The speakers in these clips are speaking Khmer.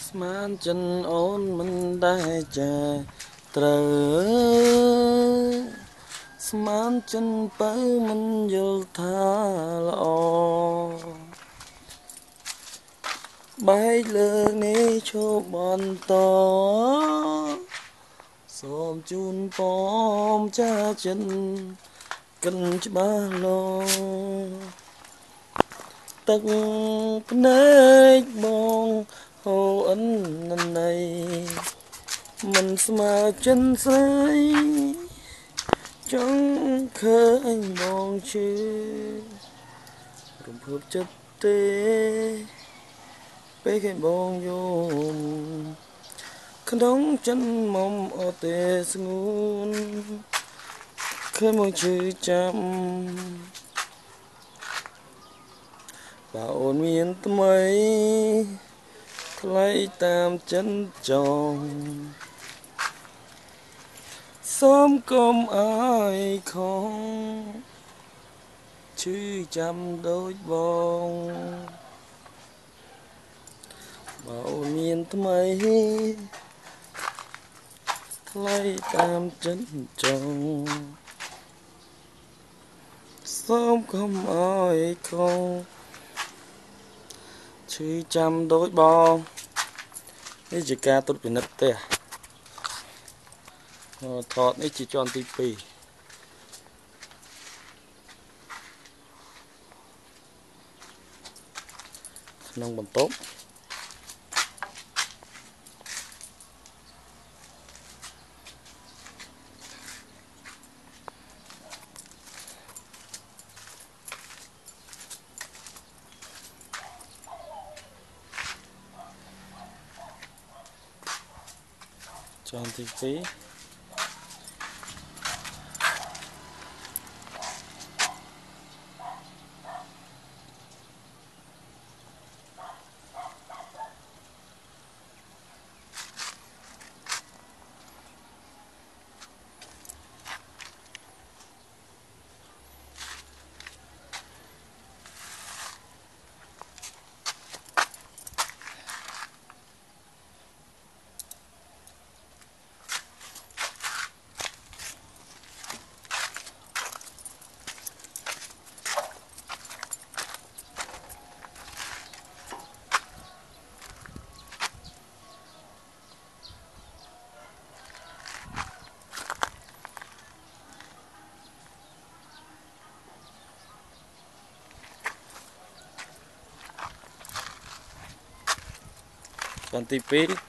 ស្មានចិនអូនមិនដែរចាត្រូវស្មានចិនបើមិនយល់ថាល្អបែកលើនេះឈប់បន្តសូមជូនពំចាចិនកិនច្បាស់លោទឹកភ្នែកបងហូរអិនណៃមិនស្មើចិនស្រីចង់ឃើញបងជឿរំភើបចិត្តទេពេលឃើញបងយំក្នុងចិនមុំអត់ទេស្ងួនឃើញមកជឿចាំបើអូនមានថ្មីថ្លៃតាមចិនចង់សូមកុំអើយខំឈឺចាំដូចបងបើអូនមានថ្មីថ្លៃតាមចិនចង់សូមកុំអើយខំឈឺចាំដូចបងនេះជាការត្រួតពិនិត្យទេថតនេះជាជាន់ទី2ក្នុងបន្ទប់ជាន់ទី2ជាន់ទី2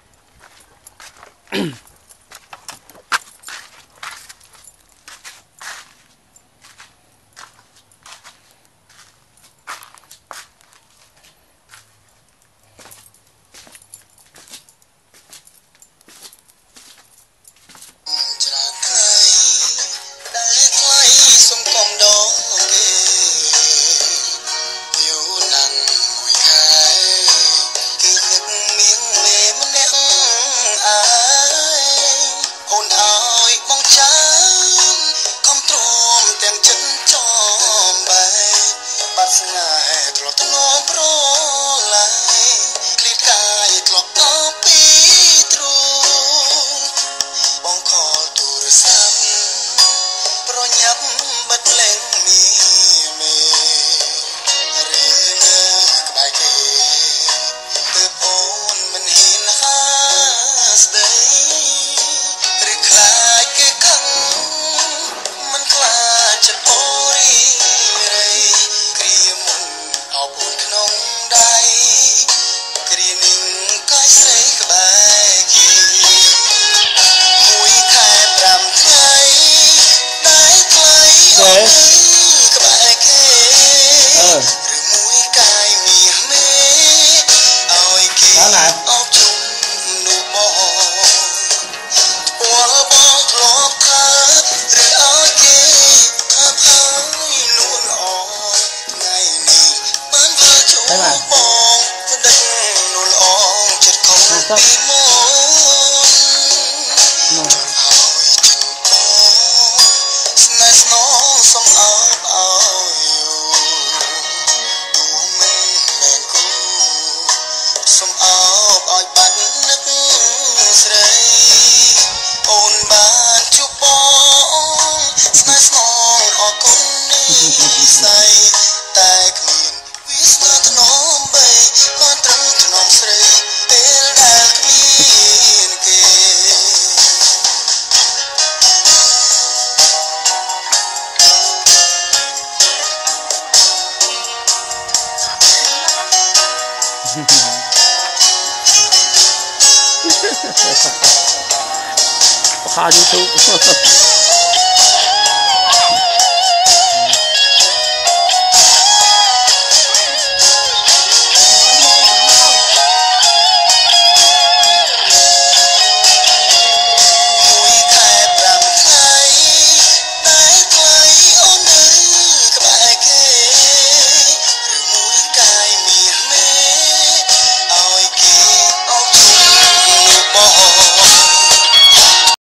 សំអោបឲ្យបាត់ អូនបានជួបបងស្នេហ៍ស្នងអរគុណនេះស្័យតែគ្មានវាសនាថ្នមបីបានត្រឹមថ្នមស្រីពេលដែលគ្មានគេខោ YouTube